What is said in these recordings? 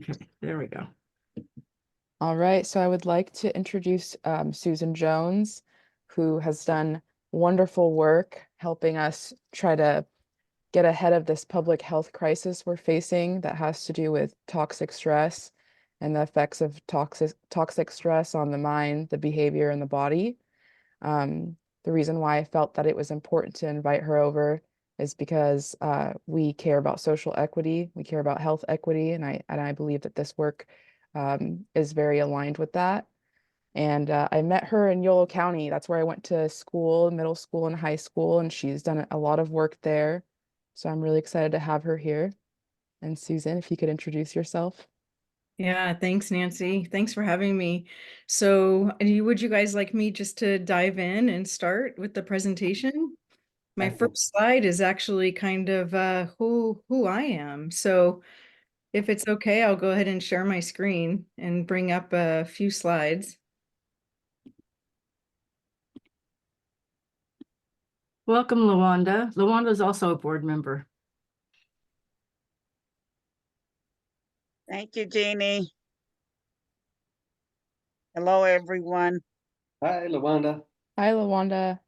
Okay, there we go. All right, so I would like to introduce Susan Jones, who has done wonderful work helping us try to get ahead of this public health crisis we're facing that has to do with toxic stress and the effects of toxic stress on the mind, the behavior, and the body. The reason why I felt that it was important to invite her over is because we care about social equity, we care about health equity, and I believe that this work is very aligned with that. And I met her in Yolo County. That's where I went to school, middle school and high school, and she's done a lot of work there. So I'm really excited to have her here. And Susan, if you could introduce yourself. Yeah, thanks, Nancy. Thanks for having me. So, would you guys like me just to dive in and start with the presentation? My first slide is actually kind of who I am. So, if it's okay, I'll go ahead and share my screen and bring up a few slides. Welcome, Lawanda. Lawanda is also a board member. Thank you, Jeannie. Hello, everyone. Hi, Lawanda. Hi, LaWanda.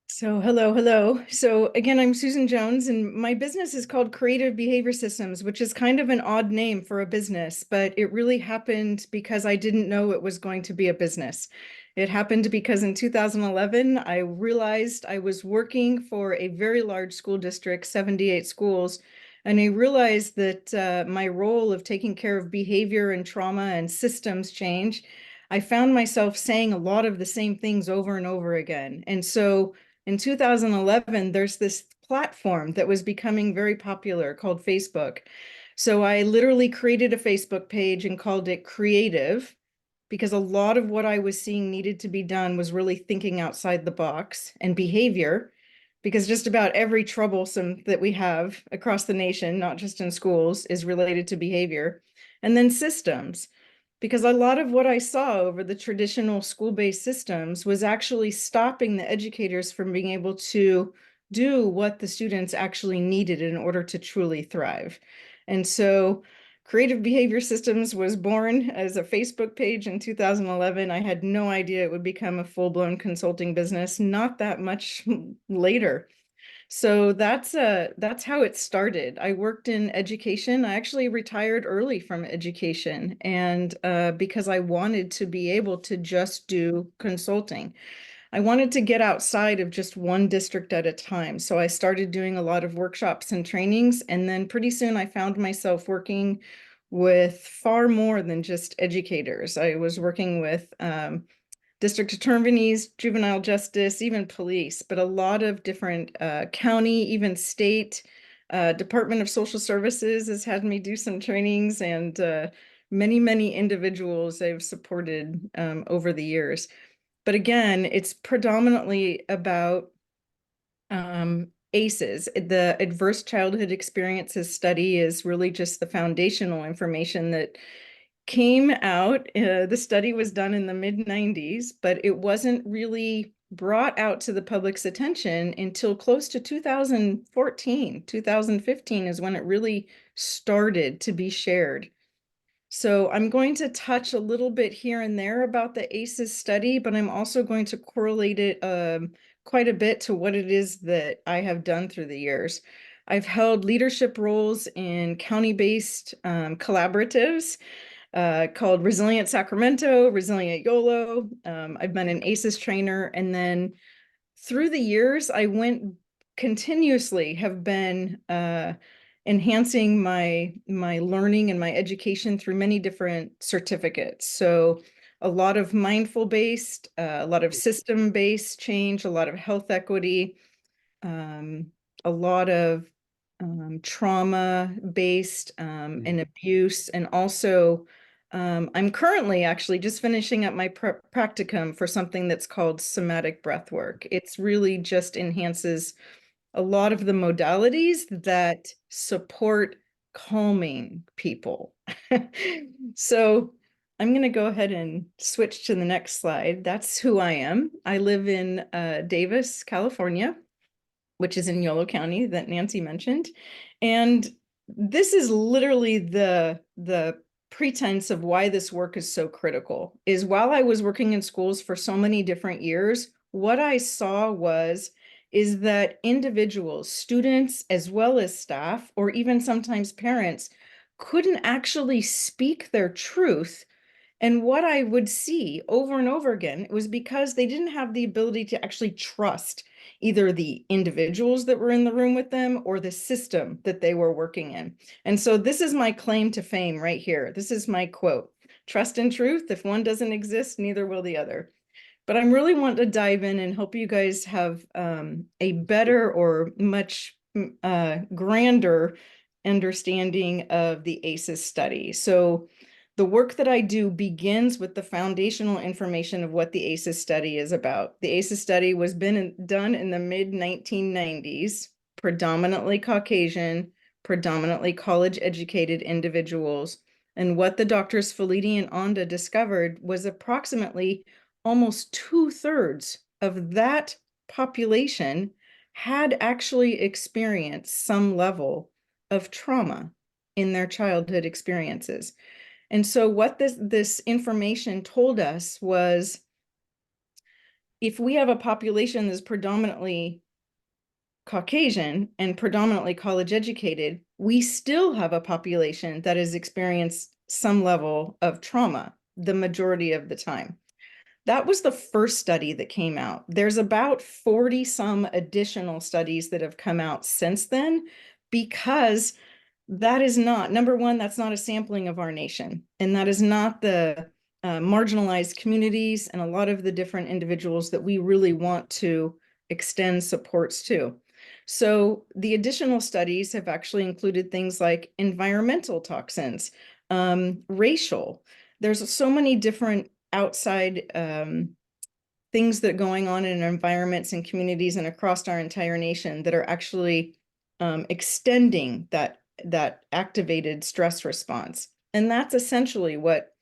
So, hello. So, again, I'm Susan Jones, and my business is called Creative Behavior Systems, which is kind of an odd name for a business, but it really happened because I didn't know it was going to be a business. It happened because in 2011, I realized I was working for a very large school district, 78 schools, and I realized that my role of taking care of behavior and trauma and systems change, I found myself saying a lot of the same things over and over again. And so, in 2011, there's this platform that was becoming very popular called Facebook. So I literally created a Facebook page and called it Creative because a lot of what I was seeing needed to be done was really thinking outside the box, and behavior, because just about every troublesome that we have across the nation, not just in schools, is related to behavior. And then systems, because a lot of what I saw over the traditional school-based systems was actually stopping the educators from being able to do what the students actually needed in order to truly thrive. And so Creative Behavior Systems was born as a Facebook page in 2011. I had no idea it would become a full-blown consulting business, not that much later. So that's how it started. I worked in education. I actually retired early from education, and because I wanted to be able to just do consulting. I wanted to get outside of just one district at a time. So I started doing a lot of workshops and trainings, and then pretty soon I found myself working with far more than just educators. I was working with district attorneys, juvenile justice, even police, but a lot of different county, even state. Department of Social Services has had me do some trainings, and many individuals I've supported over the years. But again, it's predominantly about ACEs. The Adverse Childhood Experiences Study is really just the foundational information that came out. The study was done in the mid-90s, but it wasn't really brought out to the public's attention until close to 2014. 2015 is when it really started to be shared. So I'm going to touch a little bit here and there about the ACEs study, but I'm also going to correlate it quite a bit to what it is that I have done through the years. I've held leadership roles in county-based collaboratives called Resilient Sacramento, Resilient YOLO. I've been an ACEs trainer, and then through the years, I went continuously have been enhancing my learning and my education through many different certificates. So a lot of mindful based, a lot of system based change, a lot of health equity, a lot of trauma based and abuse, and also I'm currently actually just finishing up my practicum for something that's called somatic breath work. It's really just enhances a lot of the modalities that support calming people. So I'm going to go ahead and switch to the next slide. That's who I am. I live in Davis, California. which is in Yolo County that Nancy mentioned. And this is literally the pretense of why this work is so critical, is while I was working in schools for so many different years, what I saw is that individuals, students, as well as staff, or even sometimes parents, couldn't actually speak their truth. And what I would see over and over again, it was because they didn't have the ability to actually trust either the individuals that were in the room with them or the system that they were working in. And so this is my claim to fame right here. This is my quote: trust and truth, if one doesn't exist, neither will the other. But I'm really wanting to dive in and help you guys have a better or much grander understanding of the ACEs study. So the work that I do begins with the foundational information of what the ACEs study is about. The ACEs study was done in the mid-1990s, predominantly Caucasian, predominantly college-educated individuals. And what the doctors Felitti and Onda discovered was approximately almost 2/3 of that population had actually experienced some level of trauma in their childhood experiences. And so what this information told us was, if we have a population that's predominantly Caucasian and predominantly college educated, we still have a population that has experienced some level of trauma the majority of the time. That was the first study that came out. There's about 40 some additional studies that have come out since then, because that is not, number one, that's not a sampling of our nation. And that is not the marginalized communities and a lot of the different individuals that we really want to extend supports to. So the additional studies have actually included things like environmental toxins, racial. There's so many different outside things that are going on in environments and communities and across our entire nation that are actually extending that activated stress response. And that's essentially what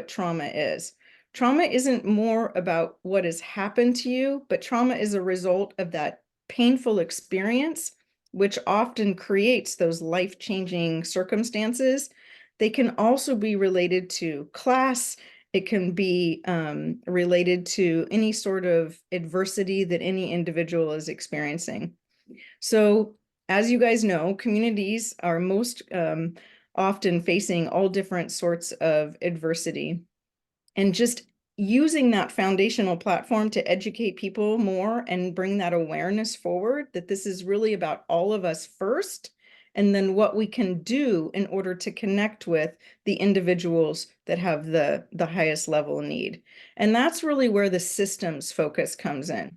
trauma is. Trauma isn't more about what has happened to you, but trauma is a result of that painful experience, which often creates those life-changing circumstances. They can also be related to class. It can be related to any sort of adversity that any individual is experiencing. So as you guys know, communities are most often facing all different sorts of adversity. And just using that foundational platform to educate people more and bring that awareness forward, that this is really about all of us first, and then what we can do in order to connect with the individuals that have the highest level of need. And that's really where the systems focus comes in.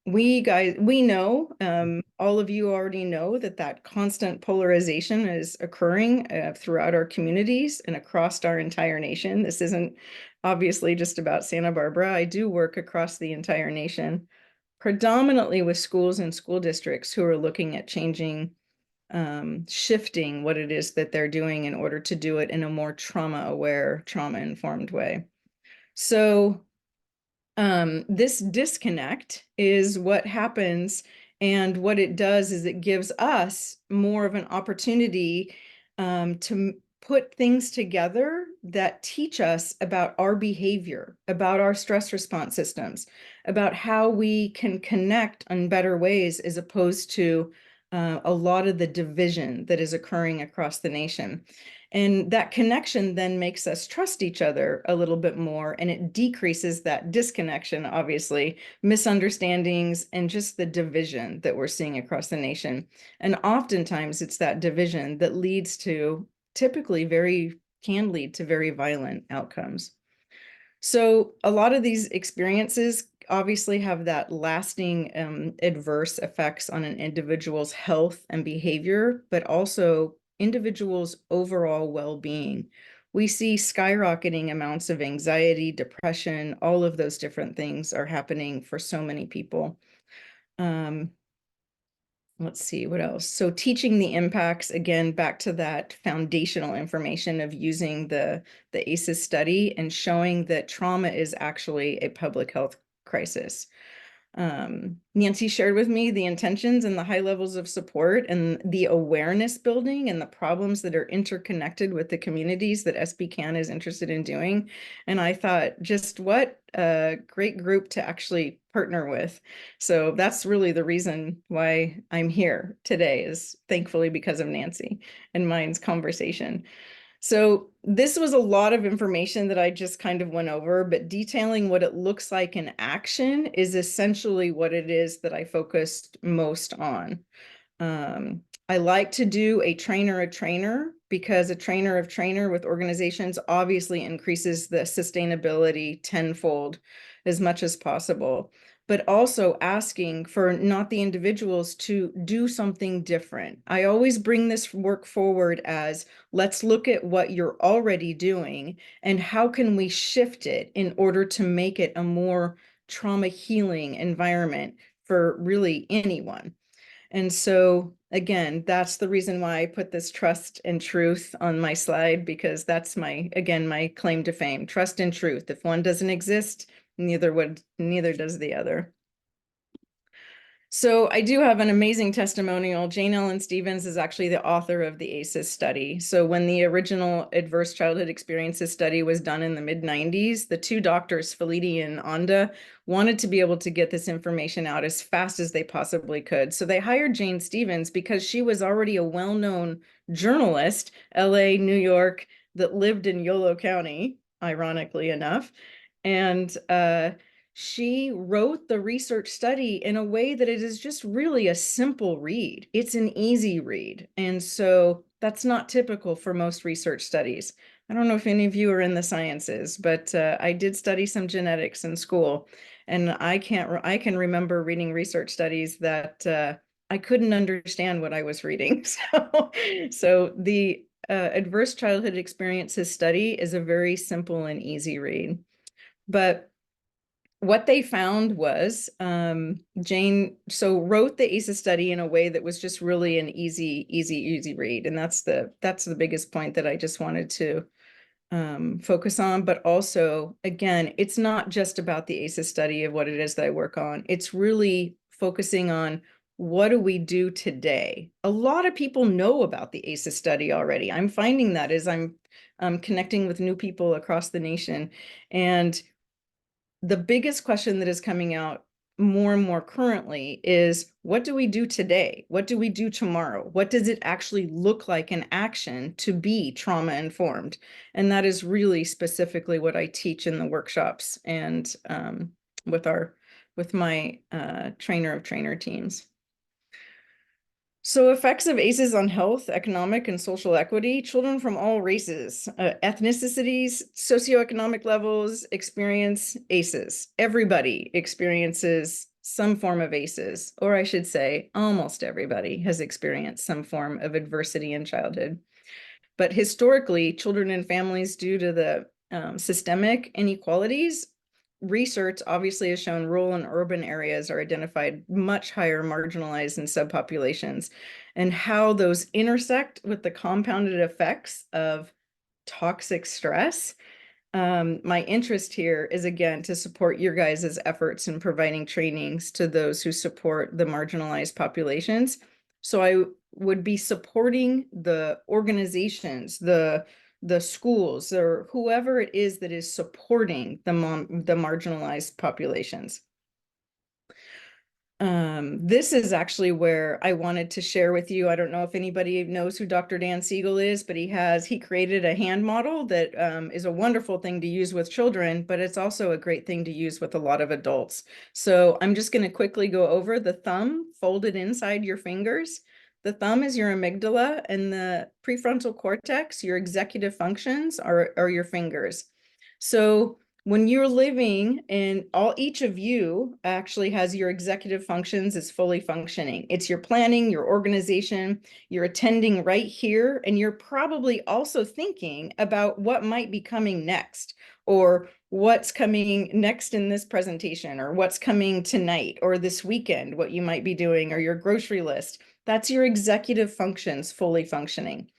We know, all of you already know that constant polarization is occurring throughout our communities and across our entire nation. This isn't obviously just about Santa Barbara. I do work across the entire nation, predominantly with schools and school districts who are looking at changing, shifting what it is that they're doing in order to do it in a more trauma-aware, trauma-informed way. So this disconnect is what happens, and what it does is it gives us more of an opportunity to put things together that teach us about our behavior, about our stress response systems, about how we can connect in better ways, as opposed to a lot of the division that is occurring across the nation. And that connection then makes us trust each other a little bit more, and it decreases that disconnection, obviously, misunderstandings, and just the division that we're seeing across the nation. And oftentimes it's that division that leads to, typically can lead to very violent outcomes. So a lot of these experiences obviously have that lasting adverse effects on an individual's health and behavior, but also individuals' overall well-being. We see skyrocketing amounts of anxiety, depression, all of those different things are happening for so many people. Let's see what else. So teaching the impacts, again, back to that foundational information of using the ACEs study and showing that trauma is actually a public health crisis. Nancy shared with me the intentions and the high levels of support and the awareness building and the problems that are interconnected with the communities that SBCAN is interested in doing. And I thought, just what a great group to actually partner with. So that's really the reason why I'm here today, is thankfully because of Nancy and mine's conversation. So this was a lot of information that I just kind of went over, but detailing what it looks like in action is essentially what it is that I focused most on. I like to do a trainer of trainer, because a trainer of trainer with organizations obviously increases the sustainability tenfold as much as possible, but also asking for not the individuals to do something different. I always bring this work forward as, let's look at what you're already doing and how can we shift it in order to make it a more trauma healing environment for really anyone. And so again, that's the reason why I put this trust and truth on my slide, because that's my, again, my claim to fame, trust and truth. If one doesn't exist, neither does the other. So I do have an amazing testimonial. Jane Ellen Stevens is actually the author of the ACEs study. So when the original Adverse Childhood Experiences study was done in the mid-90s, the two doctors, Feliti and Anda, wanted to be able to get this information out as fast as they possibly could. So they hired Jane Stevens because she was already a well-known journalist, LA, New York, that lived in Yolo County, ironically enough. And she wrote the research study in a way that it is just really a simple read. It's an easy read. And so that's not typical for most research studies. I don't know if any of you are in the sciences, but I did study some genetics in school. And I can remember reading research studies that I couldn't understand what I was reading. So the Adverse Childhood Experiences study is a very simple and easy read. But what they found was Jane wrote the ACEs study in a way that was just really an easy read. And that's the biggest point that I just wanted to focus on. But also, again, it's not just about the ACEs study of what it is that I work on. It's really focusing on, what do we do today? A lot of people know about the ACEs study already. I'm finding that as I'm connecting with new people across the nation. And the biggest question that is coming out more and more currently is, what do we do today? What do we do tomorrow? What does it actually look like in action to be trauma informed? And that is really specifically what I teach in the workshops and with my trainer of trainer teams. So effects of ACEs on health, economic, and social equity. Children from all races, ethnicities, socioeconomic levels experience ACEs. Everybody experiences some form of ACEs, or I should say, almost everybody has experienced some form of adversity in childhood. But historically, children and families, due to the systemic inequalities, research obviously has shown rural and urban areas are identified much higher marginalized and subpopulations, and how those intersect with the compounded effects of toxic stress. My interest here is, again, to support your guys' efforts in providing trainings to those who support the marginalized populations. So I would be supporting the organizations, the schools, or whoever it is that is supporting the marginalized populations. This is actually where I wanted to share with you. I don't know if anybody knows who Dr. Dan Siegel is, but he created a hand model that is a wonderful thing to use with children, but it's also a great thing to use with a lot of adults. So I'm just going to quickly go over the thumb folded inside your fingers. The thumb is your amygdala, and the prefrontal cortex, your executive functions, are your fingers. So when you're living, and each of you actually has your executive functions is fully functioning. It's your planning, your organization, you're attending right here, and you're probably also thinking about what might be coming next, or what's coming next in this presentation, or what's coming tonight or this weekend, what you might be doing, or your grocery list. That's your executive functions fully functioning.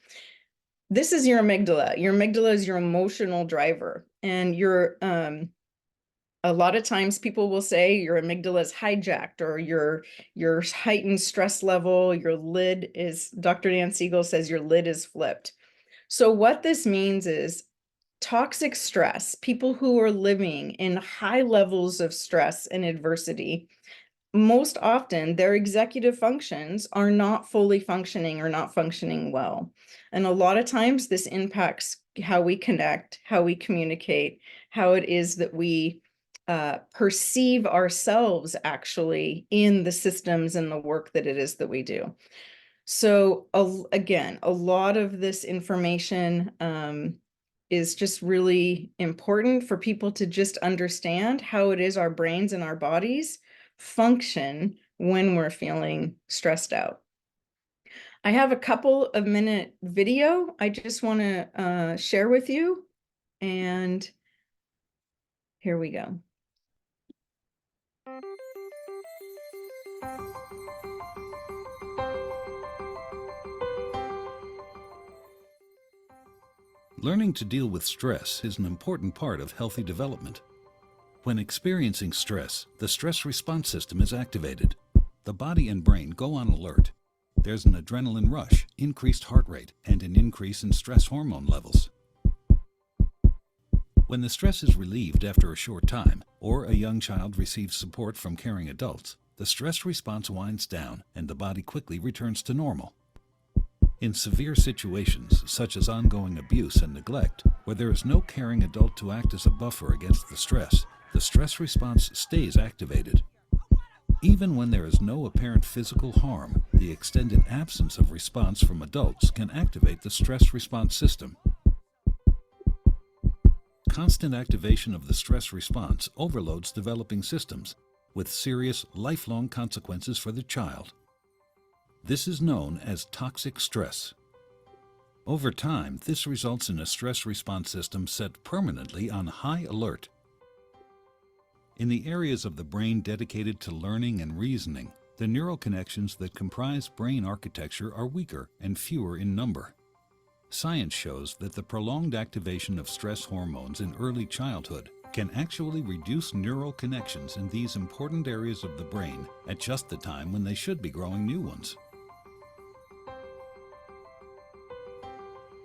This is your amygdala. Your amygdala is your emotional driver, and your A lot of times people will say your amygdala is hijacked, or your heightened stress level, your lid is, Dr. Dan Siegel says your lid is flipped. So what this means is toxic stress, people who are living in high levels of stress and adversity, most often their executive functions are not fully functioning or not functioning well. And a lot of times this impacts how we connect, how we communicate, how it is that we perceive ourselves actually in the systems and the work that it is that we do. So again, a lot of this information is just really important for people to just understand how it is our brains and our bodies function when we're feeling stressed out. I have a couple of minute video I just want to share with you, and here we go. Learning to deal with stress is an important part of healthy development. When experiencing stress, the stress response system is activated. The body and brain go on alert. There's an adrenaline rush, increased heart rate, and an increase in stress hormone levels. When the stress is relieved after a short time, or a young child receives support from caring adults, the stress response winds down and the body quickly returns to normal. In severe situations, such as ongoing abuse and neglect, where there is no caring adult to act as a buffer against the stress response stays activated. Even when there is no apparent physical harm, the extended absence of response from adults can activate the stress response system. Constant activation of the stress response overloads developing systems, with serious, lifelong consequences for the child. This is known as toxic stress. Over time, this results in a stress response system set permanently on high alert. In the areas of the brain dedicated to learning and reasoning, the neural connections that comprise brain architecture are weaker and fewer in number. Science shows that the prolonged activation of stress hormones in early childhood can actually reduce neural connections in these important areas of the brain at just the time when they should be growing new ones.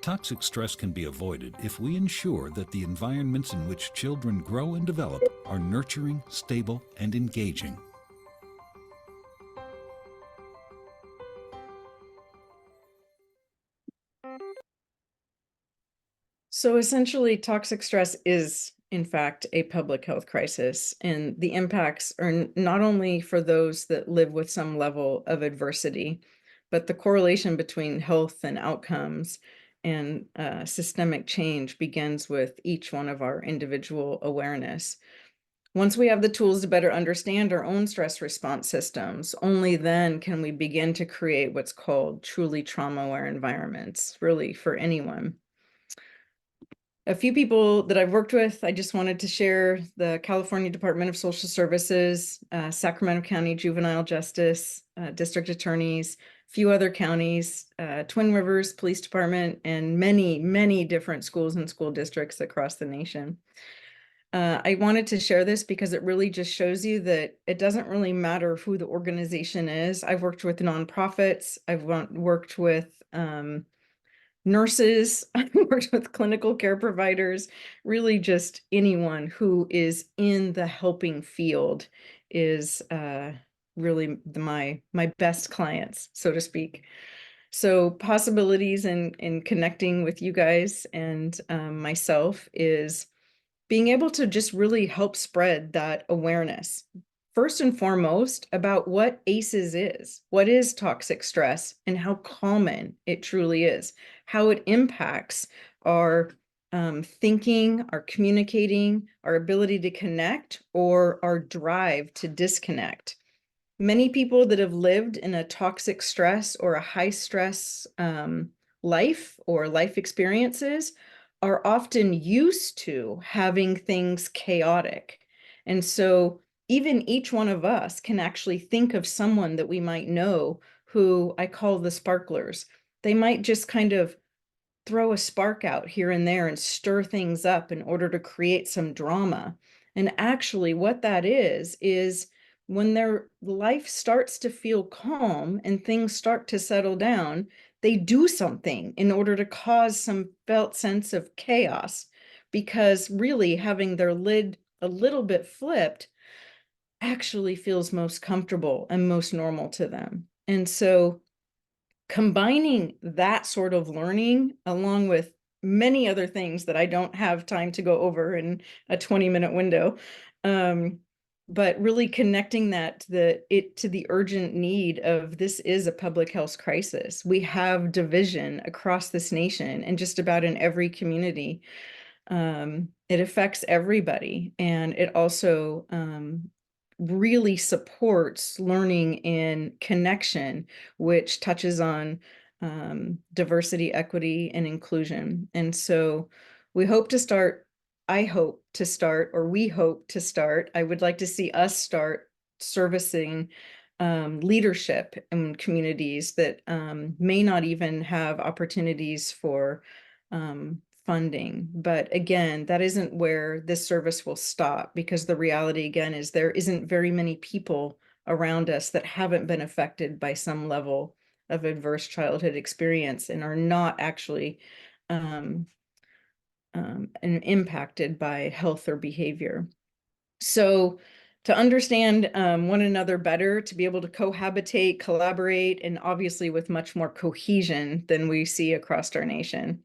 Toxic stress can be avoided if we ensure that the environments in which children grow and develop are nurturing, stable, and engaging. So essentially, toxic stress is, in fact, a public health crisis, and the impacts are not only for those that live with some level of adversity, but the correlation between health and outcomes and systemic change begins with each one of our individual awareness. Once we have the tools to better understand our own stress response systems, only then can we begin to create what's called truly trauma-aware environments, really for anyone. A few people that I've worked with, I just wanted to share: the California Department of Social Services, Sacramento County Juvenile Justice, district attorneys, a few other counties, Twin Rivers Police Department, and many, many different schools and school districts across the nation. I wanted to share this because it really just shows you that it doesn't really matter who the organization is. I've worked with nonprofits, I've worked with nurses, I've worked with clinical care providers, really just anyone who is in the helping field is really my best clients, so to speak. So possibilities in connecting with you guys and myself is being able to just really help spread that awareness. First and foremost, about what ACEs is, what is toxic stress, and how common it truly is, how it impacts our thinking, our communicating, our ability to connect, or our drive to disconnect. Many people that have lived in a toxic stress or a high stress life or life experiences are often used to having things chaotic. And so even each one of us can actually think of someone that we might know who I call the sparklers. They might just kind of throw a spark out here and there and stir things up in order to create some drama. And actually what that is when their life starts to feel calm and things start to settle down, they do something in order to cause some felt sense of chaos, because really having their lid a little bit flipped actually feels most comfortable and most normal to them. And so combining that sort of learning along with many other things that I don't have time to go over in a 20-minute window, but really connecting that to the urgent need of, this is a public health crisis. We have division across this nation and just about in every community. It affects everybody, and it also really supports learning in connection, which touches on diversity, equity, and inclusion. And so we hope to start, I hope to start, or we hope to start, I would like to see us start servicing leadership in communities that may not even have opportunities for funding. But again, that isn't where this service will stop, because the reality again is there isn't very many people around us that haven't been affected by some level of adverse childhood experience and are not actually and impacted by health or behavior. So to understand one another better, to be able to cohabitate, collaborate, and obviously with much more cohesion than we see across our nation.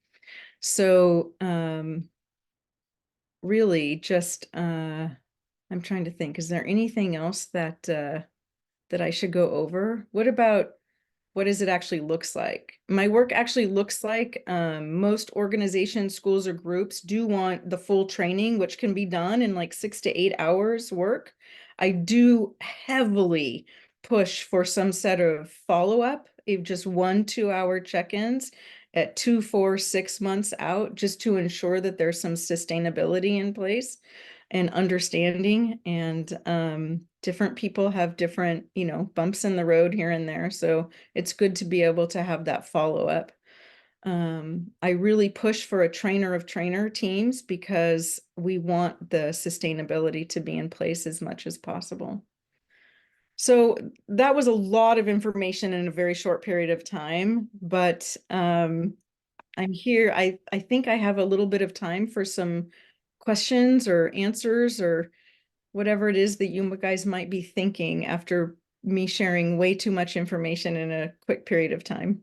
So really just, I'm trying to think, is there anything else that that I should go over? What about, what does it actually looks like? My work actually looks like most organizations, schools, or groups do want the full training, which can be done in like 6 to 8 hours work. I do heavily push for some set of follow-up, if just 1-2 hour check-ins at 2, 4, 6 months out, just to ensure that there's some sustainability in place and understanding. And different people have different, bumps in the road here and there. So it's good to be able to have that follow-up. I really push for a trainer of trainer teams, because we want the sustainability to be in place as much as possible. So that was a lot of information in a very short period of time, but I'm here. I think I have a little bit of time for some questions or answers or whatever it is that you guys might be thinking after me sharing way too much information in a quick period of time.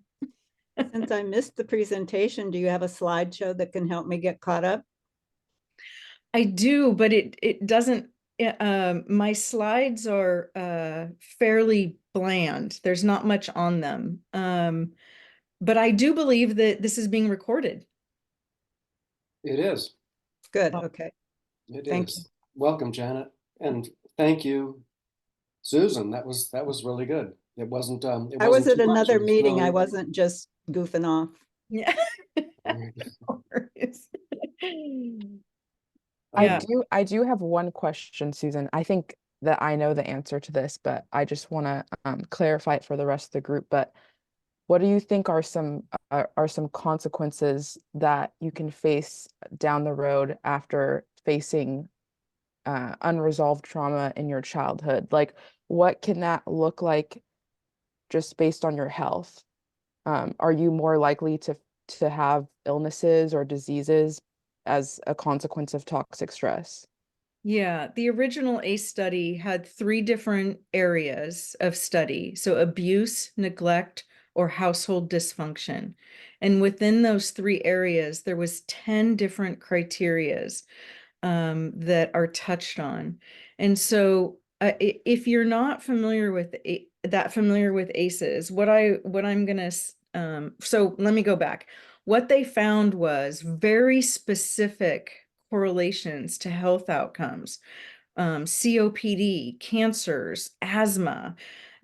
Since I missed the presentation, do you have a slideshow that can help me get caught up? I do, but it doesn't, my slides are fairly bland. There's not much on them. But I do believe that this is being recorded. It is. Good, Oh. okay. It Thank is. Welcome, Janet, and thank you, Susan. That was really good. It wasn't. It I was wasn't at too much. another It was meeting. I really- wasn't just goofing off. Yeah. Very good. No worries. I Yeah. do have one question, Susan. I think that I know the answer to this, but I just want to clarify it for the rest of the group. But what do you think are some consequences that you can face down the road after facing unresolved trauma in your childhood? Like, what can that look like just based on your health? Are you more likely to have illnesses or diseases as a consequence of toxic stress? Yeah, the original ACE study had 3 different areas of study. So abuse, neglect, or household dysfunction. And within those 3 areas, there was 10 different criterias that are touched on. And so if you're not familiar with ACEs, what I'm gonna, so let me go back. What they found was very specific correlations to health outcomes, COPD, cancers, asthma.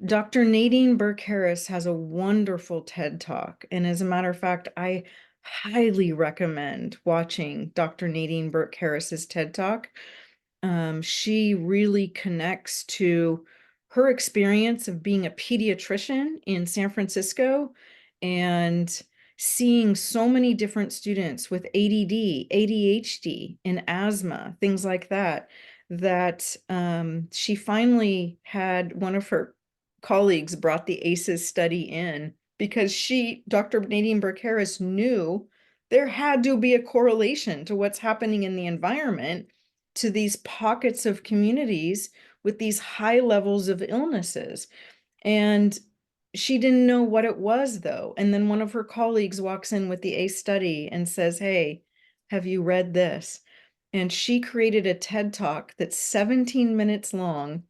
Dr. Nadine Burke-Harris has a wonderful TED Talk. And as a matter of fact, I highly recommend watching Dr. Nadine Burke-Harris's TED Talk. She really connects to her experience of being a pediatrician in San Francisco and seeing so many different students with ADD, ADHD, and asthma, things like that. that she finally had one of her colleagues brought the ACEs study in because Dr. Nadine Burke-Harris, knew there had to be a correlation to what's happening in the environment to these pockets of communities with these high levels of illnesses. And she didn't know what it was, though. And then one of her colleagues walks in with the ACE study and says, "Hey, have you read this?" And she created a TED Talk that's 17 minutes long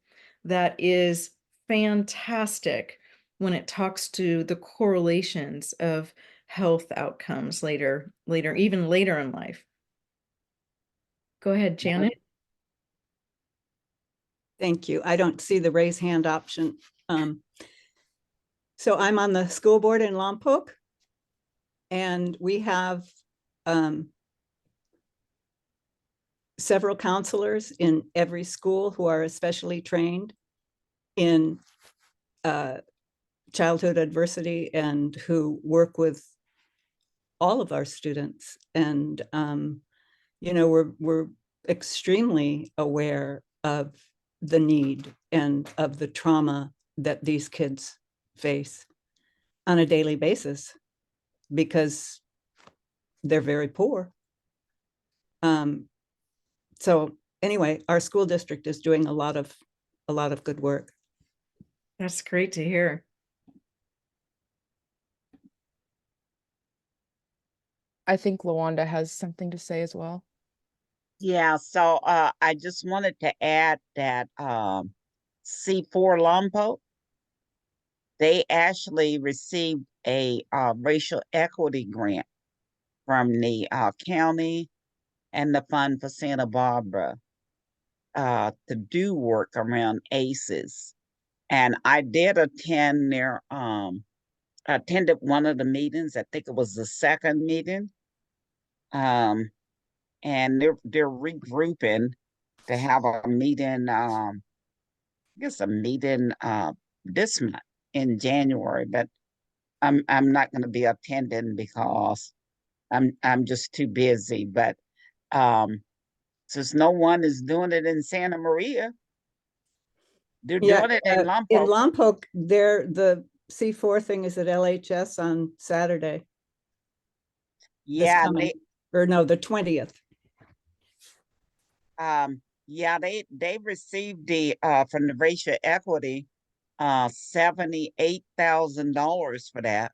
that is fantastic when it talks to the correlations of health outcomes even later in life. Go ahead, Janet. Thank you. I don't see the raise hand option. So I'm on the school board in Lompoc, and we have several counselors in every school who are especially trained in childhood adversity and who work with all of our students. And we're extremely aware of the need and of the trauma that these kids face on a daily basis because they're very poor. So anyway, our school district is doing a lot of good work. That's great to hear. I think Lawanda has something to say as well. Yeah, so I just wanted to add that C4 Lompoc, they actually received a racial equity grant from the county and the Fund for Santa Barbara to do work around ACEs. And I did attend attended one of the meetings. I think it was the second meeting. And they're regrouping to have a meeting, I guess a meeting this month in January, but I'm not going to be attending because I'm just too busy. But since no one is doing it in Santa Maria, they're doing it in Lompoc. In Lompoc, the C4 thing is at LHS on Saturday. Yeah, the 20th. Yeah, they received the from the racial equity $78,000 for that,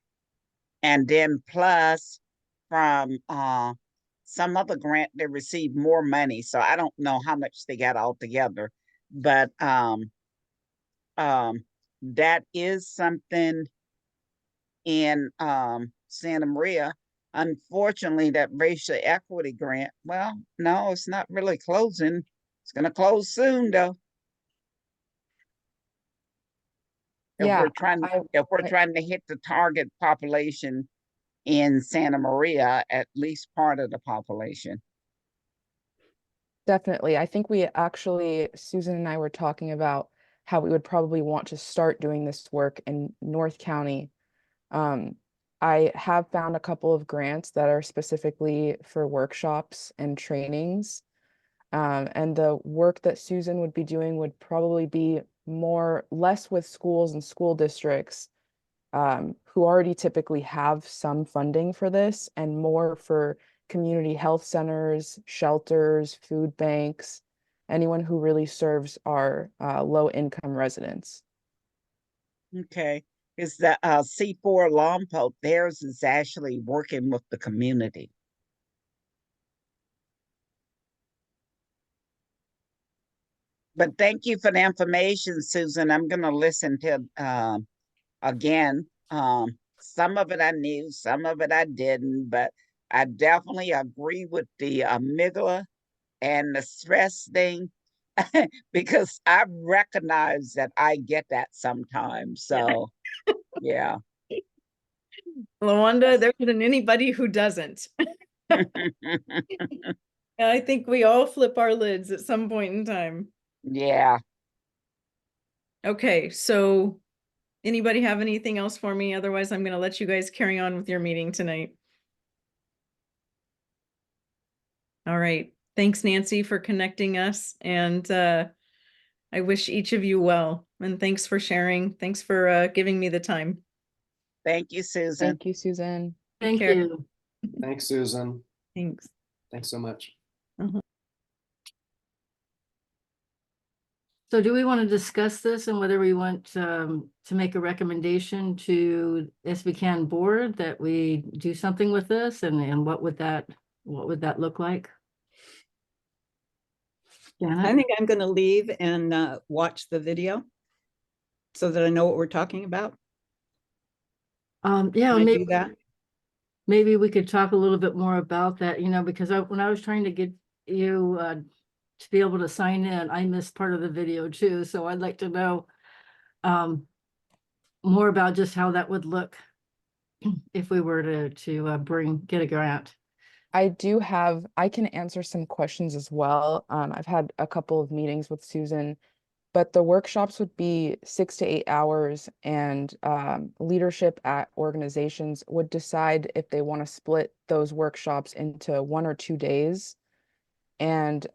and then plus from some other grant they received more money. So I don't know how much they got altogether, but that is something in Santa Maria. Unfortunately, that racial equity grant, well, no, it's not really closing. It's going to close soon, though. If Yeah, we're trying to hit the target population in Santa Maria, at least part of the population. definitely. I think we actually, Susan and I were talking about how we would probably want to start doing this work in North County. I have found a couple of grants that are specifically for workshops and trainings. And the work that Susan would be doing would probably be less with schools and school districts who already typically have some funding for this, and more for community health centers, shelters, food banks, anyone who really serves our low-income residents. Okay. Is the C4 Lompoc, theirs is actually working with the community. But thank you for the information, Susan. I'm going to listen to again. Some of it I knew, some of it I didn't, but I definitely agree with the amygdala and the stress thing because I recognize that I get that sometimes. So, yeah. Lawanda, there isn't anybody who doesn't. I think we all flip our lids at some point in time. Yeah. Okay, so anybody have anything else for me? Otherwise, I'm going to let you guys carry on with your meeting tonight. All right. Thanks, Nancy, for connecting us. And I wish each of you well. And thanks for sharing. Thanks for giving me the time. Thank you, Susan. Thank you, Susan. Take Thank care. you. Thanks, Susan. Thanks. Thanks so much. So do we want to discuss this and whether we want to make a recommendation to SBCAN board that we do something with this, and what would that look like? I Janet? think I'm going to leave and watch the video so that I know what we're talking about. Yeah, Can I maybe do that? maybe we could talk a little bit more about that, because when I was trying to get you to be able to sign in, I missed part of the video too. So I'd like to know more about just how that would look if we were to get a grant. I can answer some questions as well. I've had a couple of meetings with Susan, but the workshops would be 6 to 8 hours, and leadership at organizations would decide if they want to split those workshops into 1 or 2 days. And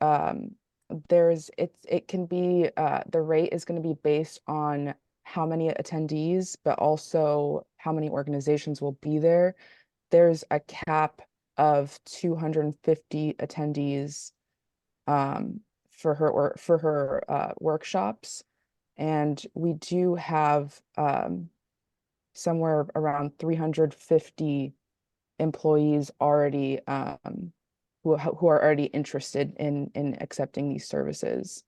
it can be, the rate is going to be based on how many attendees, but also how many organizations will be there. There's a cap of 250 attendees for her workshops, and we do have somewhere around 350 employees already who are already interested in accepting these services.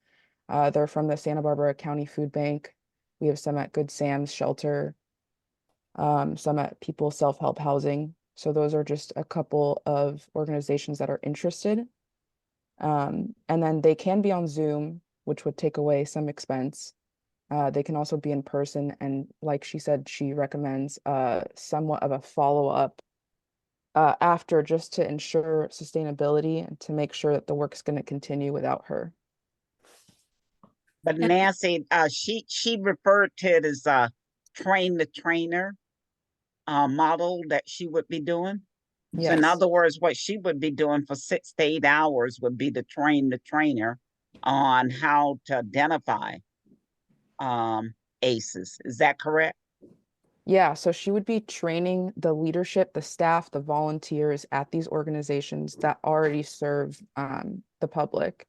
They're from the Santa Barbara County Food Bank. We have some at Good Sam's Shelter, some at People Self-Help Housing. So those are just a couple of organizations that are interested. And then they can be on Zoom, which would take away some expense. They can also be in person. And like she said, she recommends somewhat of a follow-up after, just to ensure sustainability and to make sure that the work's going to continue without her. But Nancy, she referred to it as a train the trainer model that she would be doing. So in Yes. other words, what she would be doing for 6 to 8 hours would be to train the trainer on how to identify ACEs. Is that correct? Yeah, so she would be training the leadership, the staff, the volunteers at these organizations that already serve the public.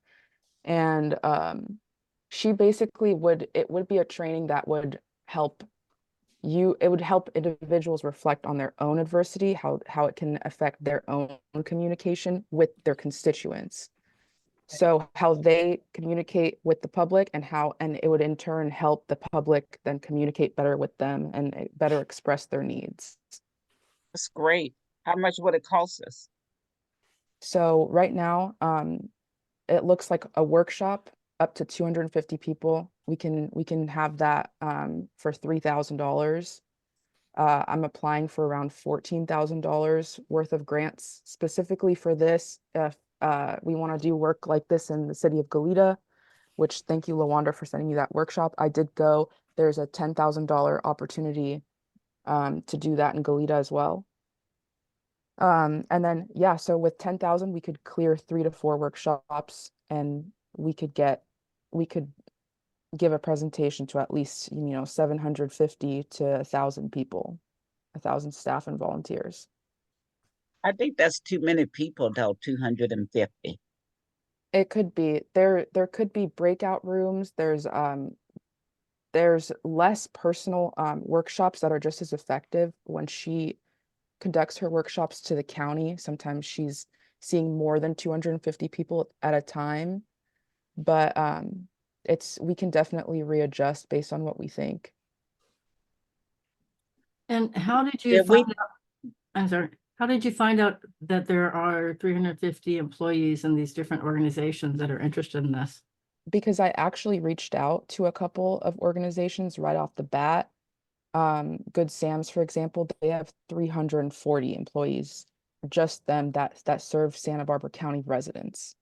And she basically it would be a training that would help it would help individuals reflect on their own adversity, how it can affect their own communication with their constituents. So how they communicate with the public, and it would in turn help the public then communicate better with them and better express their needs. That's great. How much would it cost us? So right now, it looks like a workshop up to 250 people. We can have that for $3,000. I'm applying for around $14,000 worth of grants specifically for this. If we want to do work like this in the city of Goleta, which, thank you, LaWanda, for sending me that workshop. I did go. There's a $10,000 opportunity to do that in Goleta as well. And then, yeah, so with 10,000, we could clear 3 to 4 workshops, and we could give a presentation to at least 750 to 1,000 people, 1,000 staff and volunteers. I think that's too many people, though. 250. It could be. There could be breakout rooms. There's less personal workshops that are just as effective. When she conducts her workshops to the county, sometimes she's seeing more than 250 people at a time, but we can definitely readjust based on what we think. And how did you find out? I'm sorry. How did you find out that there are 350 employees in these different organizations that are interested in this? Because I actually reached out to a couple of organizations right off the bat. Good Sam's, for example, they have 340 employees, just them that serve Santa Barbara County residents.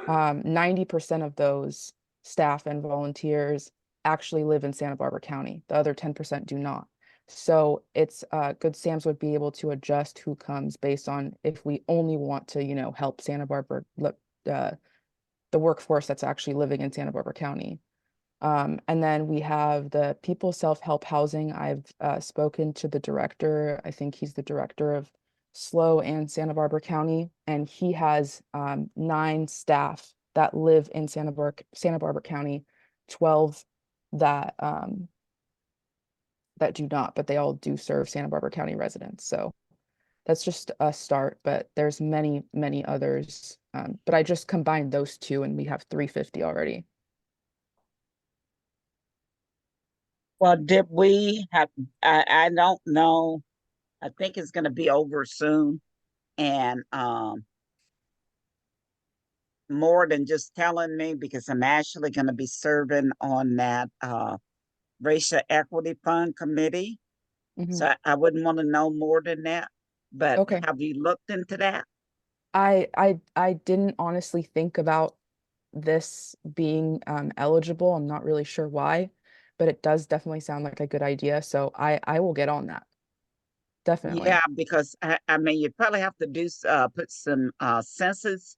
90% of those staff and volunteers actually live in Santa Barbara County. The other 10% do not. So it's Good Sam's would be able to adjust who comes based on if we only want to, help Santa Barbara the workforce that's actually living in Santa Barbara County. And then we have the People Self-Help Housing. I've spoken to the director. I think he's the director of SLO and Santa Barbara County, and he has 9 staff that live in Santa Barbara County, 12 that that do not, but they all do serve Santa Barbara County residents. So that's just a start, but there's many, many others. But I just combined those 2 and we have 350 already. Well, did we have, I don't know. I think it's gonna be over soon. And more than just telling me, because I'm actually gonna be serving on that Racial Equity Fund Committee. Mhm. So I wouldn't want to know more than that. But Okay. have you looked into that? I didn't honestly think about this being eligible. I'm not really sure why, but it does definitely sound like a good idea. So I will get on that. Definitely. Yeah, because I mean, you probably have to do put some census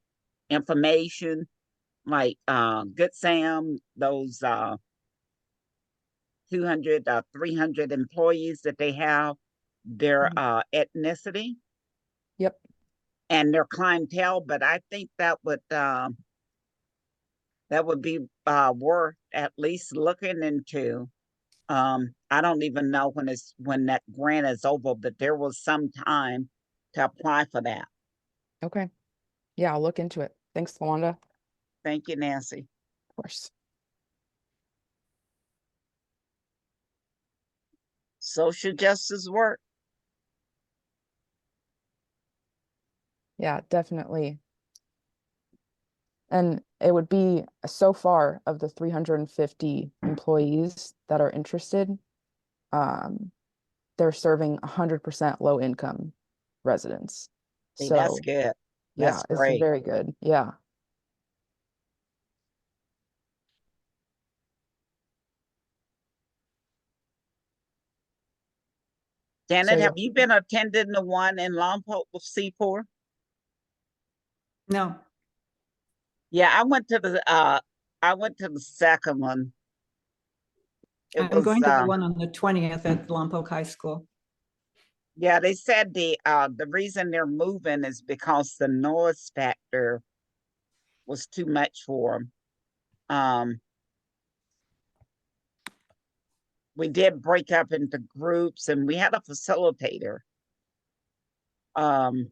information, like Good Sam, those 200 300 employees that they have, their Mhm. ethnicity Yep. and their clientele. But I think that would be worth at least looking into. I don't even know when that grant is over, but there was some time to apply for that. Okay. Yeah, I'll look into it. Thanks, Wanda. Of Thank you, Nancy. course. Social justice work. Yeah, definitely. And it would be so far of the 350 employees that are interested, they're serving 100% low income residents. See, that's So good. yeah, That's it's great. very good. Yeah. So Janet, yeah, have you been attending the one in Lompoc with C4? No, Yeah, I went to the second one. It I'm was going to the one on the 20th at Lompoc High School. yeah, they said the reason they're moving is because the noise factor was too much for them. We did break up into groups and we had a facilitator. Um,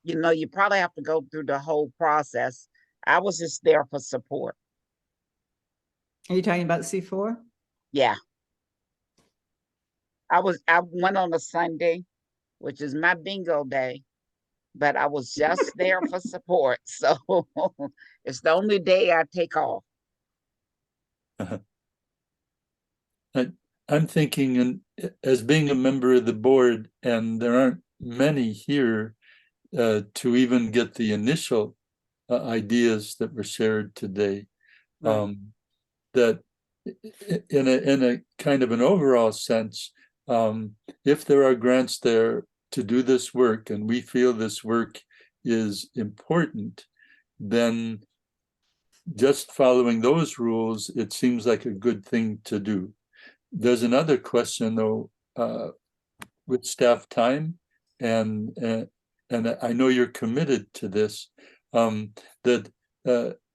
you probably have to go through the whole process. I was just there for support. Are you talking about C4? Yeah. I went on a Sunday, which is my bingo day, but I was just there for support. So it's the only day I take off. I'm thinking, and as being a member of the board, and there aren't many here to even get the initial ideas that were shared today, Right. that in a kind of an overall sense, if there are grants there to do this work, and we feel this work is important, then just following those rules, it seems like a good thing to do. There's another question though, with staff time, and I know you're committed to this. That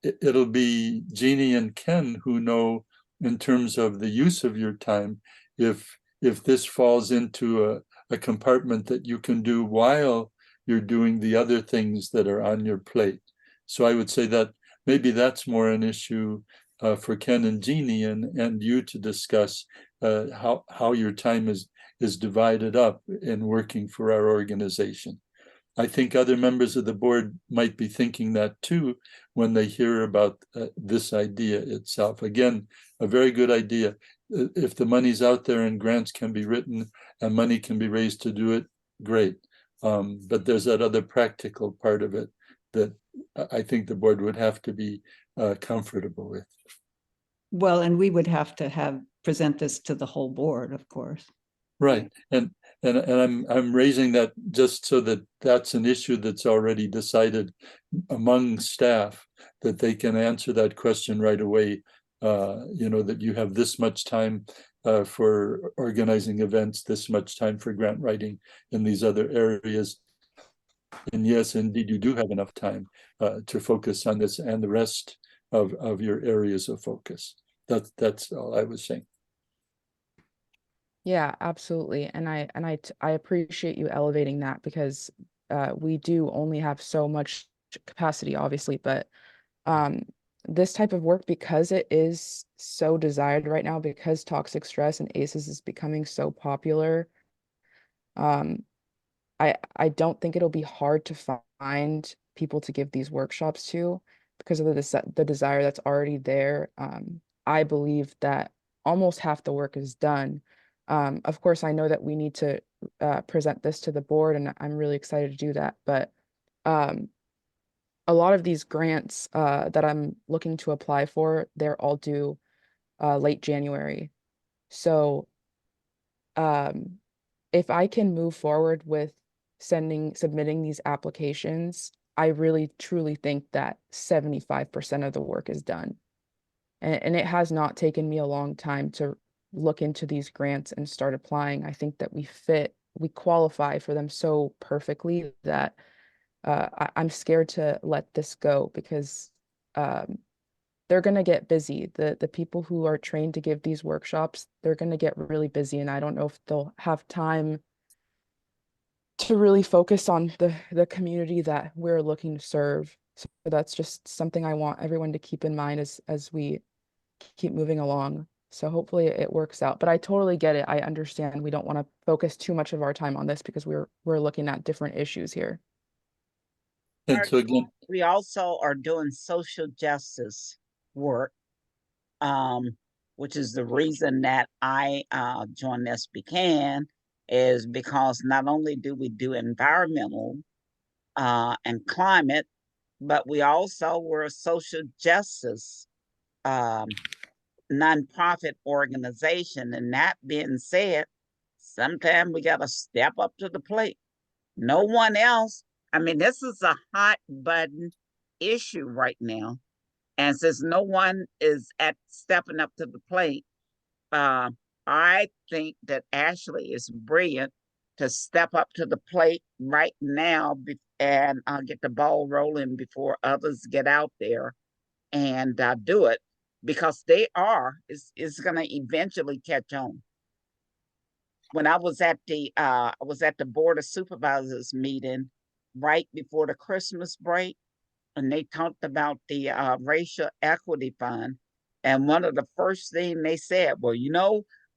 it'll be Jeannie and Ken who know, in terms of the use of your time, if this falls into a compartment that you can do while you're doing the other things that are on your plate. So I would say that maybe that's more an issue for Ken and Jeannie and you to discuss how your time is divided up in working for our organization. I think other members of the board might be thinking that too when they hear about this idea itself. Again, a very good idea. If the money's out there and grants can be written and money can be raised to do it, great. But there's that other practical part of it that I think the board would have to be comfortable with. Well, and we would have to present this to the whole board, of course. Right. And And I'm raising that just so that that's an issue that's already decided among staff, that they can answer that question right away. That you have this much time for organizing events, this much time for grant writing in these other areas. And yes, indeed, you do have enough time to focus on this and the rest of your areas of focus. That's all I was saying. Yeah, absolutely. And I appreciate you elevating that, because we do only have so much capacity, obviously, but this type of work, because it is so desired right now, because toxic stress and ACEs is becoming so popular, I don't think it'll be hard to find people to give these workshops to, because of the desire that's already there. I believe that almost half the work is done. Of course, I know that we need to present this to the board, and I'm really excited to do that. But a lot of these grants that I'm looking to apply for, they're all due late January. So if I can move forward with submitting these applications, I really truly think that 75% of the work is done. And it has not taken me a long time to look into these grants and start applying. I think that we qualify for them so perfectly that I'm scared to let this go, because they're going to get busy. The people who are trained to give these workshops, they're going to get really busy, and I don't know if they'll have time to really focus on the community that we're looking to serve. So that's just something I want everyone to keep in mind as we keep moving along. So hopefully it works out. But I totally get it. I understand we don't want to focus too much of our time on this, because we're looking at different issues here. And so again, We also are doing social justice work, which is the reason that I joined SBCAN, is because not only do we do environmental and climate, but we also were a social justice nonprofit organization. And that being said, sometimes we got to step up to the plate. No one else. I mean, this is a hot button issue right now. And since no one is at stepping up to the plate, I think that Ashley is brilliant to step up to the plate right now and get the ball rolling before others get out there and do it, because it's going to eventually catch on. When I was at the Board of Supervisors meeting right before the Christmas break, and they talked about the racial equity fund, and one of the first things they said, well,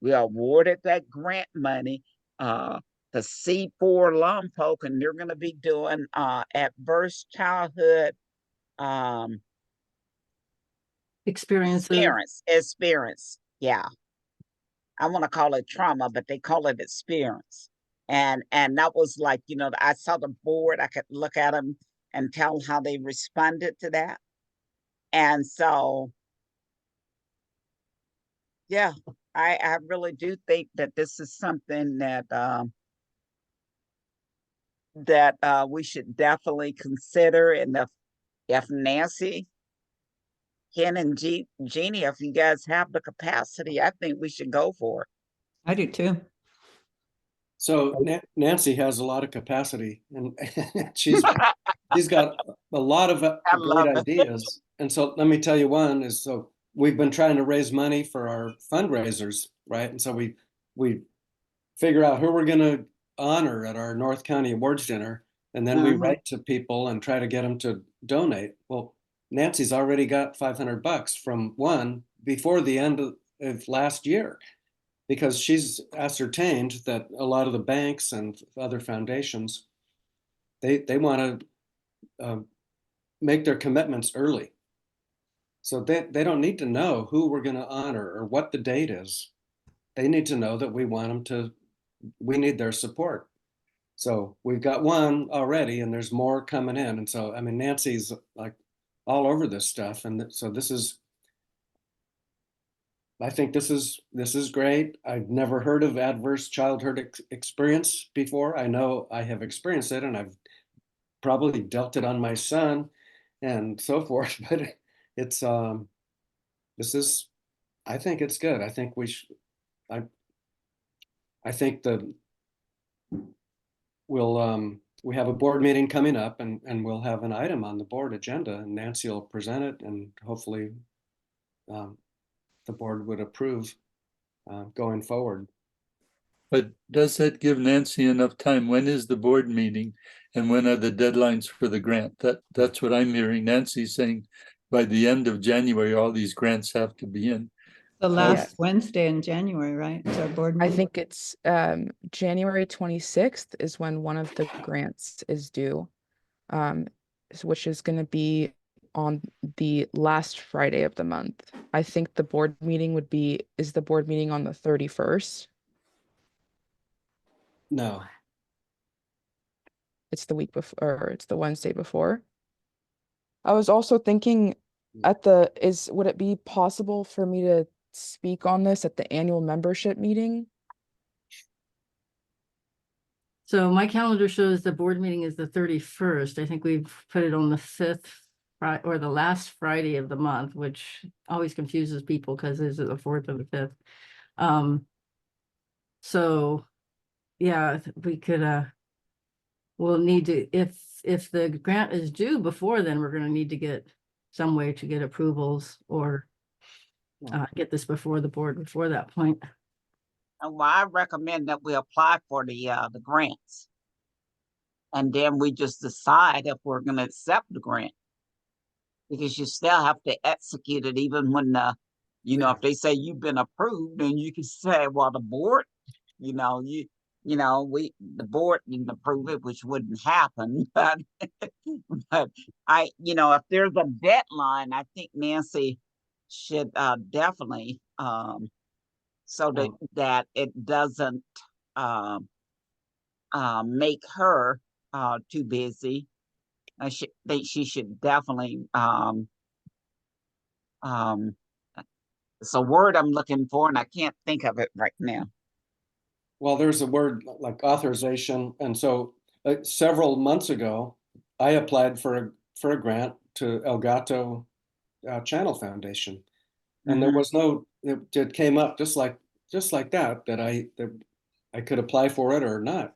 we awarded that grant money to C4 Lompoc, and they're going to be doing adverse childhood experience. Yeah, I want to call it trauma, but they call it experience. And that was like, I saw the board, I could look at them and tell how they responded to that. And so, yeah, I really do think that this is something that we should definitely consider. And if Nancy, Ken, and Jeannie, if you guys have the capacity, I think we should go for it. I do too. So Nancy has a lot of capacity, and she's got a lot of great ideas. And so let me tell you one is, so we've been trying to raise money for our fundraisers, right? And so we figure out who we're going to honor at our North County Awards dinner, and then we write to people and try to get them to donate. Well, Nancy's already got $500 from one before the end of last year, because she's ascertained that a lot of the banks and other foundations, they want to make their commitments early. So they don't need to know who we're going to honor or what the date is. They need to know that we need their support. So we've got one already, and there's more coming in. And so, I mean, Nancy's like all over this stuff. And so this is, I think this is great. I've never heard of adverse childhood experience before. I know I have experienced it, and I've probably dealt it on my son and so forth, but it's this is, I think it's good. I think we should, I think we have a board meeting coming up, and we'll have an item on the board agenda, and Nancy will present it, and hopefully the board would approve going forward. But does that give Nancy enough time? When is the board meeting and when are the deadlines for the grant? That's what I'm hearing. Nancy saying by the end of January, all these grants have to be in. The So- last Wednesday in January, right? It's our board I meeting. think it's January 26th is when one of the grants is due, which is going to be on the last Friday of the month. I think the board meeting is the board meeting on the 31st. No, It's the week before, or it's the Wednesday before. I was also thinking would it be possible for me to speak on this at the annual membership meeting? So my calendar shows the board meeting is the 31st. I think we've put it on the 5th or the last Friday of the month, which always confuses people because is it the 4th or the 5th? So yeah, we could we'll need to, if the grant is due before then, we're gonna need to get some way to get approvals or get this before the board before that point. And well, I recommend that we apply for the grants. And then we just decide if we're gonna accept the grant. Because you still have to execute it even when if they say you've been approved, then you can say, well, the board, the board didn't approve it, which wouldn't happen. But if there's a deadline, I think Nancy should definitely so that it doesn't make her too busy. I think she should definitely it's a word I'm looking for and I can't think of it right now. well, there's a word like authorization, and so several months ago, I applied for a grant to Elgato Channel Foundation, and there was no. It came up just like that I could apply for it or not.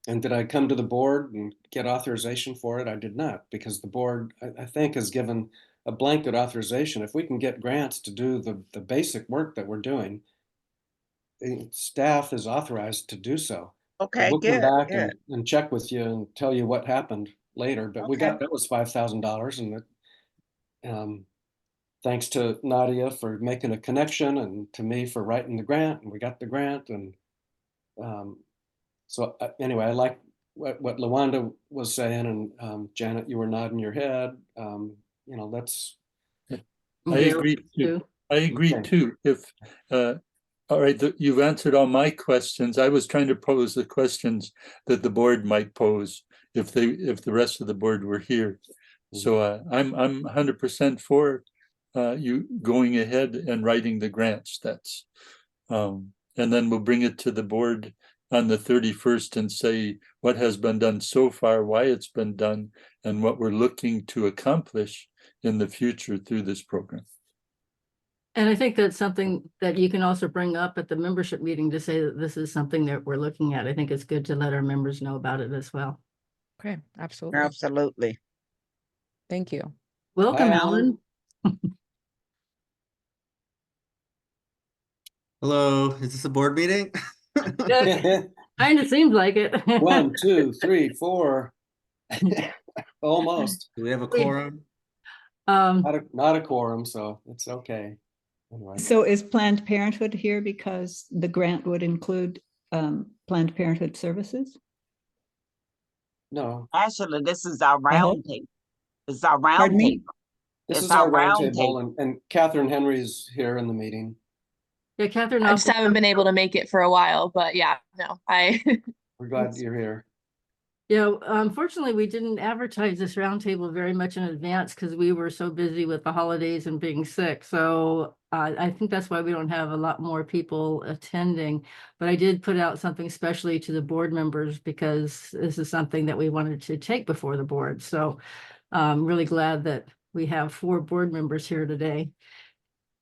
And did I come to the board and get authorization for it? I did not, because the board, I think, has given a blanket authorization. If we can get grants to do the basic work that we're doing, staff is authorized to do so. Okay, We'll good, come back good. and check with you and tell you what happened later. But we got, Okay. that was $5,000, and thanks to Nadia for making a connection and to me for writing the grant, and we got the grant. And so anyway, I like what LaWanda was saying, and Janet, you were nodding your head. That's. I agree too. I agree too. If all right, you've answered all my questions. I was trying to pose the questions that the board might pose if the rest of the board were here. So I'm 100% for you going ahead and writing the grants. That's and then we'll bring it to the board on the 31st and say what has been done so far, why it's been done, and what we're looking to accomplish in the future through this program. And I think that's something that you can also bring up at the membership meeting to say that this is something that we're looking at. I think it's good to let our members know about it as well. Okay, absolutely. Absolutely. Thank you. Welcome, Hi, Alan. Hello, is this a board meeting? Kind of seems like it. 1, 2, 3, 4. Almost. Do we have a quorum? Not a quorum, so it's okay. Anyway. So is Planned Parenthood here because the grant would include Planned Parenthood services? No, Actually, this is our round table. It's our round Pardon me? table. this It's is our our round roundtable, and Catherine Henry's here in the meeting. Yeah, Catherine. I just haven't been able to make it for a while, but yeah, no, We're glad you're here. Yeah, unfortunately, we didn't advertise this roundtable very much in advance because we were so busy with the holidays and being sick. So I think that's why we don't have a lot more people attending. But I did put out something specially to the board members because this is something that we wanted to take before the board. So I'm really glad that we have 4 board members here today.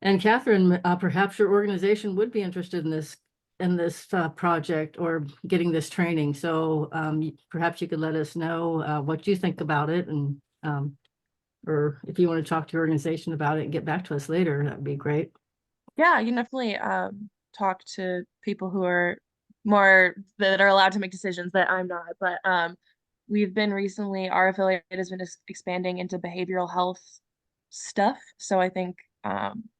And Catherine, perhaps your organization would be interested in this project or getting this training. So perhaps you could let us know what you think about it, and or if you want to talk to your organization about it and get back to us later, that'd be great. Yeah, you can definitely talk to people who are more that are allowed to make decisions that I'm not. But we've been recently, our affiliate has been expanding into behavioral health stuff. So I think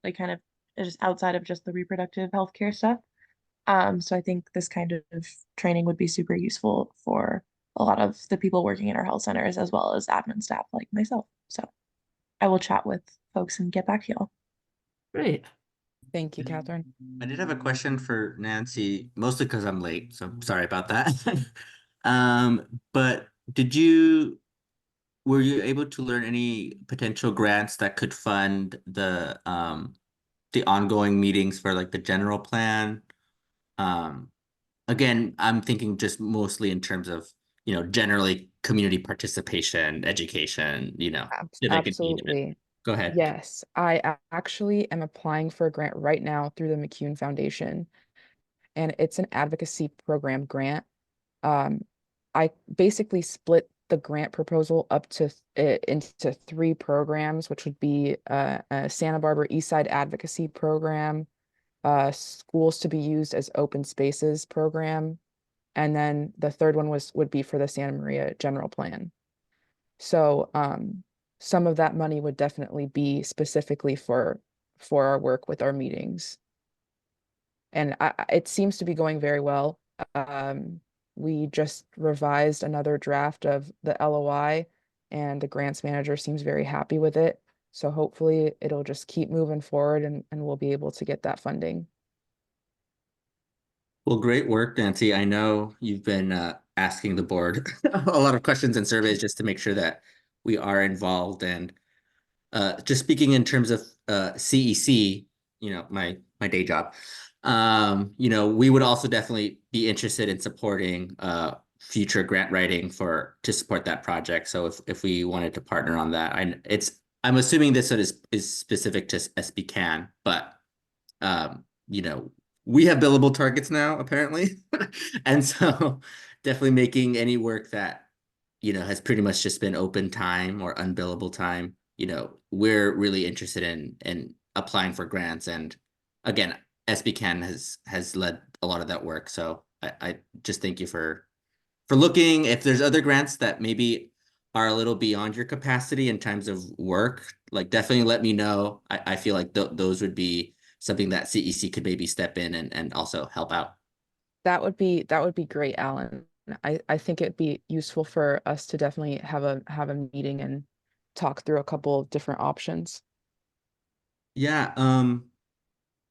like kind of just outside of just the reproductive healthcare stuff. So I think this kind of training would be super useful for a lot of the people working in our health centers as well as admin staff like myself. So I will chat with folks and get back to y'all. Great. Thank you, Catherine. I did have a question for Nancy, mostly because I'm late, so I'm sorry about that. But were you able to learn any potential grants that could fund the ongoing meetings for like the general plan? Again, I'm thinking just mostly in terms of, generally community participation, education, civic engagement. Absolutely. Go ahead. Yes, I actually am applying for a grant right now through the McCune Foundation, and it's an advocacy program grant. I basically split the grant proposal up to into 3 programs, which would be a Santa Barbara Eastside Advocacy Program, schools to be used as open spaces program, and then the third one would be for the Santa Maria General Plan. So some of that money would definitely be specifically for our work with our meetings. And it seems to be going very well. We just revised another draft of the LOI, and the grants manager seems very happy with it. So hopefully it'll just keep moving forward, and we'll be able to get that funding. Well, great work, Nancy. I know you've been asking the board a lot of questions and surveys just to make sure that we are involved. And just speaking in terms of CEC, my day job, we would also definitely be interested in supporting future grant writing to support that project. So if we wanted to partner on that, I'm assuming this one is specific to SBCAN, but we have billable targets now, apparently. And so definitely making any work that, has pretty much just been open time or unbillable time, we're really interested in applying for grants. And again, SBCAN has led a lot of that work. So I just thank you for looking. If there's other grants that maybe are a little beyond your capacity in terms of work, like definitely let me know. I feel like those would be something that CEC could maybe step in and also help out. That would be great, Alan. I think it'd be useful for us to definitely have a meeting and talk through a couple of different options. Yeah.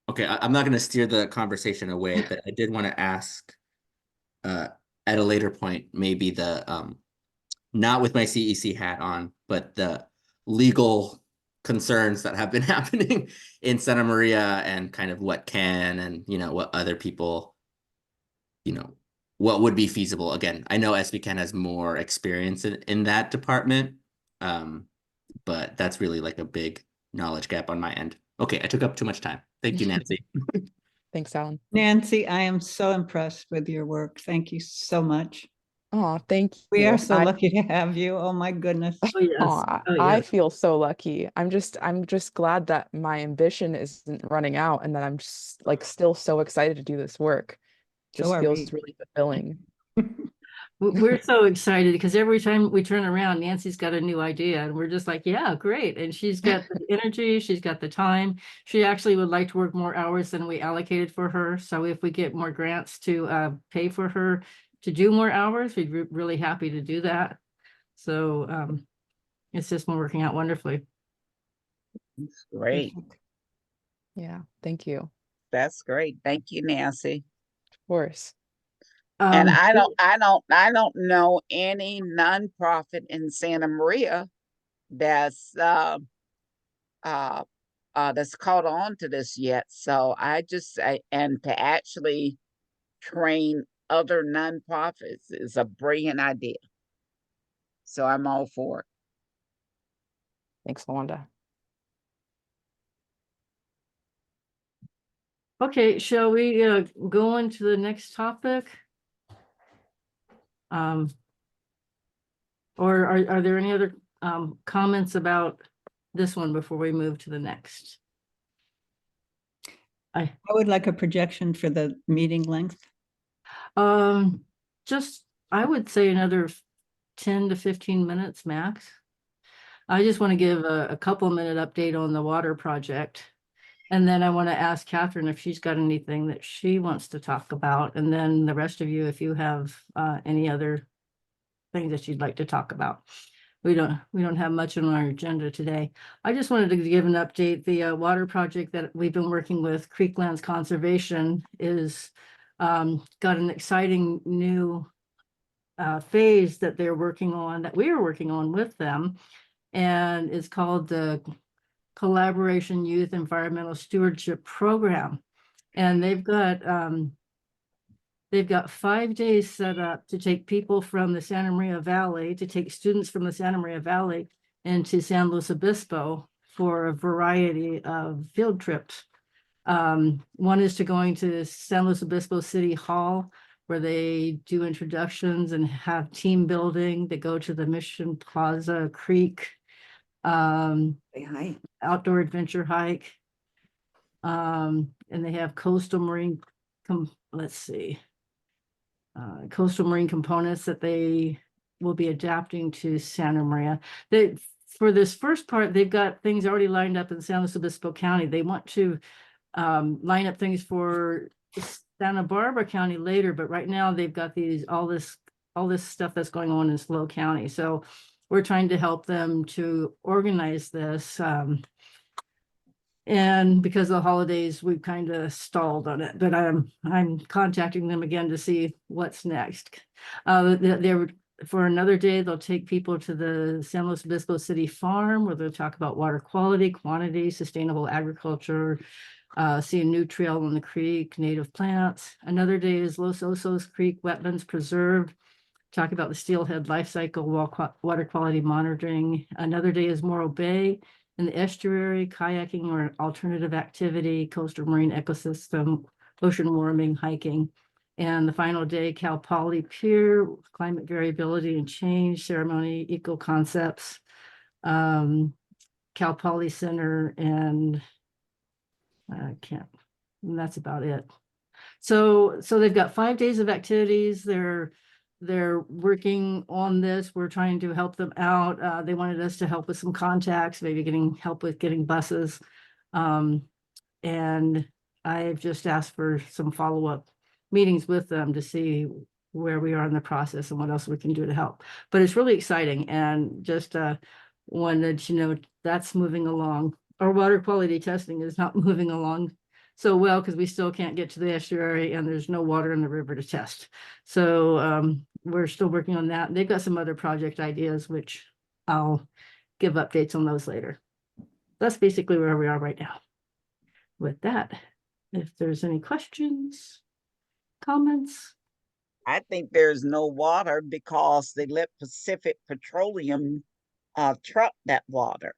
Okay. I'm not going to steer the conversation away, but I did want to ask at a later point, maybe the not with my CEC hat on, but the legal concerns that have been happening in Santa Maria and kind of what can and what other people what would be feasible. Again, I know SBCAN has more experience in that department, but that's really like a big knowledge gap on my end. Okay, I took up too much time. Thank you, Nancy. Thanks, Alan. Nancy, I am so impressed with your work. Thank you so much. Oh, thank you. We are so lucky to have you. Oh my goodness. Oh, yes. Oh, I feel so lucky. I'm just glad that my ambition isn't running out and that I'm just like still so excited to do this work. Just feels really fulfilling. We're so excited because every time we turn around, Nancy's got a new idea, and we're just like, yeah, great. And she's got the energy, she's got the time. She actually would like to work more hours than we allocated for her. So if we get more grants to pay for her to do more hours, we'd be really happy to do that. So it's just been working out wonderfully. That's great. Yeah, thank you. That's great. Thank you, Nancy. Of course. And Um, I don't know any nonprofit in Santa Maria that's that's caught on to this yet. So and to actually train other nonprofits is a brilliant idea. So I'm all for it. Thanks, Wanda. okay, shall we go on to the next topic? Or are there any other comments about this one before we move to the next? I would like a projection for the meeting length. Just, I would say another 10 to 15 minutes max. I just want to give a couple minute update on the water project. And then I want to ask Catherine if she's got anything that she wants to talk about. And then the rest of you, if you have any other things that you'd like to talk about. We don't have much on our agenda today. I just wanted to give an update. The water project that we've been working with, Creeklands Conservation, is got an exciting new phase that they're working on, that we are working on with them, and it's called the Collaboration Youth Environmental Stewardship Program. And they've got 5 days set up to take people from the Santa Maria Valley, to take students from the Santa Maria Valley into San Luis Obispo for a variety of field trips. One is to going to San Luis Obispo City Hall, where they do introductions and have team building. They go to the Mission Plaza Creek outdoor adventure hike. And they have coastal marine, coastal marine components that they will be adapting to Santa Maria. For this first part, they've got things already lined up in San Luis Obispo County. They want to line up things for Santa Barbara County later, but right now they've got all this stuff that's going on in SLO County. So we're trying to help them to organize this. And because of the holidays, we've kind of stalled on it, but I'm contacting them again to see what's next. For another day, they'll take people to the San Luis Obispo City Farm, where they'll talk about water quality, quantity, sustainable agriculture, see a new trail on the creek, native plants. Another day is Los Osos Creek Wetlands Preserve, talk about the steelhead life cycle, water quality monitoring. Another day is Morro Bay in the estuary, kayaking or alternative activity, coastal marine ecosystem, ocean warming, hiking. And the final day, Cal Poly Pier, climate variability and change, ceremony, eco concepts, Cal Poly Center, and and that's about it. So they've got 5 days of activities. They're working on this. We're trying to help them out. They wanted us to help with some contacts, maybe help with getting buses. And I've just asked for some follow-up meetings with them to see where we are in the process and what else we can do to help. But it's really exciting, and just wanted to know that's moving along. Our water quality testing is not moving along so well because we still can't get to the estuary and there's no water in the river to test. So we're still working on that. They've got some other project ideas, which I'll give updates on those later. That's basically where we are right now. With that, if there's any questions, comments. I think there's no water because they let Pacific Petroleum truck that water.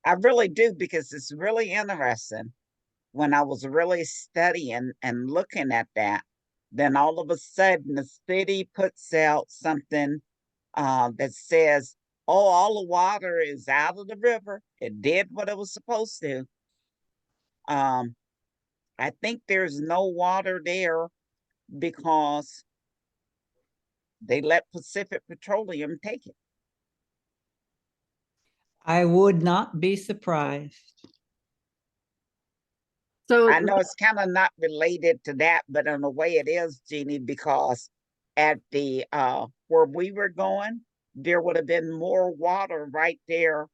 I really do, because it's really interesting. When I was really studying and looking at that, then all of a sudden the city puts out something that says, oh, all the water is out of the river. It did what it was supposed to. I think there's no water there because they let Pacific Petroleum take it. I would not be surprised. So I know it's kind of not related to that, but in a way it is, Jeannie, because at the where we were going, there would have been more water right there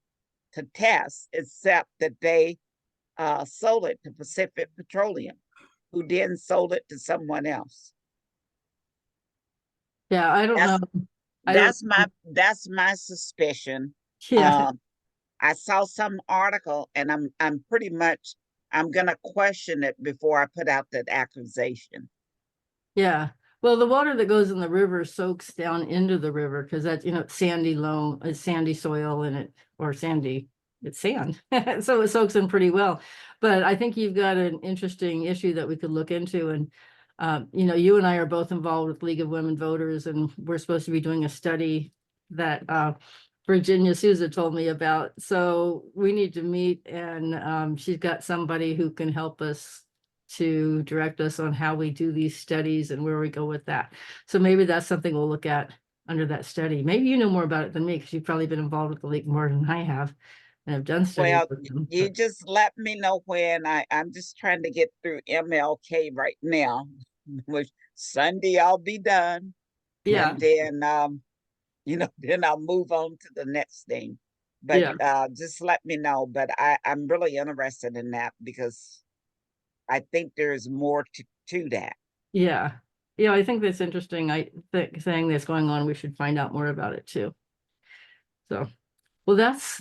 to test, except that they sold it to Pacific Petroleum, who then sold it to someone else. Yeah, I don't That's- know. I don't, That's my suspicion. yeah, I saw some article and I'm pretty much, I'm gonna question it before I put out that accusation. yeah. Well, the water that goes in the river soaks down into the river because that's, it's sandy loam, it's sandy soil in it, or sandy, it's sand. So it soaks in pretty well. But I think you've got an interesting issue that we could look into. And, you and I are both involved with League of Women Voters, and we're supposed to be doing a study that Virginia Souza told me about. So we need to meet, and she's got somebody who can help us to direct us on how we do these studies and where we go with that. So maybe that's something we'll look at under that study. Maybe you know more about it than me, because you've probably been involved with the league more than I have and have done studies Well, with them. you But just let me know when. I'm just trying to get through MLK right now, which Sunday I'll be done. yeah, And then, then I'll move on to the next thing. But yeah, just let me know. But I'm really interested in that because I think there's more to that. yeah. Yeah, I think that's interesting. I think thing that's going on, we should find out more about it too. So, well, that's